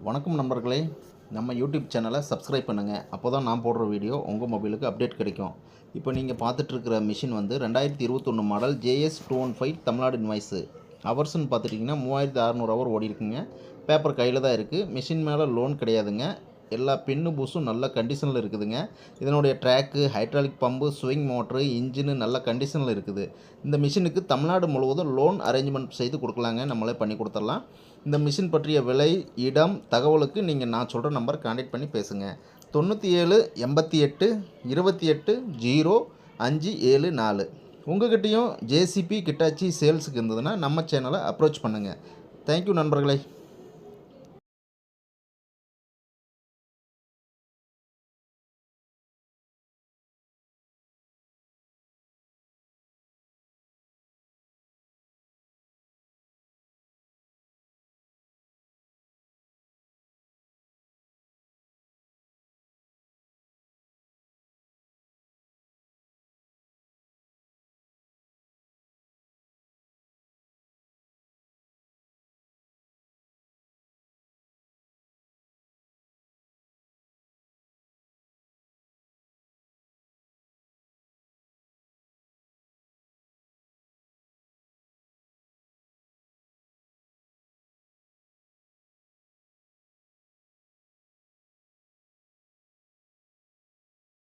வணக்கம் நண்பர்களே, நம்ம யூடியூப் சேனலை சப்ஸ்கிரைப் பண்ணுங்கள். அப்போ தான் நான் போடுற வீடியோ உங்கள் மொபைலுக்கு அப்டேட் கிடைக்கும். இப்போ நீங்கள் பார்த்துட்ருக்கிற மிஷின் வந்து 2021 மாடல் JS215 தமிழ்நாடு இன்வாய்ஸு. ஹவர்ஸ்ன்னு பார்த்துட்டிங்கன்னா 3600 ஹவர் ஓடி இருக்குங்க. பேப்பர் கையில் தான் இருக்குது. மிஷின் மேலே லோன் கிடையாதுங்க. எல்லா பின்னு பூஸும் நல்ல கண்டிஷனில் இருக்குதுங்க. இதனுடைய track, hydraulic pump, swing motor, engine நல்ல கண்டிஷனில் இருக்குது. இந்த மிஷினுக்கு தமிழ்நாடு முழுவதும் லோன் அரேஞ்ச்மெண்ட் செய்து கொடுக்கலாங்க. நம்மளே பண்ணி கொடுத்துடலாம். இந்த மிஷின் பற்றிய விலை, இடம், தகவலுக்கு நீங்கள் நான் சொல்கிற நம்பர் கான்டாக்ட் பண்ணி பேசுங்க. 97 88 28 0574. உங்கள்கிட்டையும் ஜேசிபி கிட்டாச்சி சேல்ஸுக்கு இருந்ததுன்னா நம்ம சேனலை அப்ரோச் பண்ணுங்கள். தேங்க்யூ நண்பர்களே.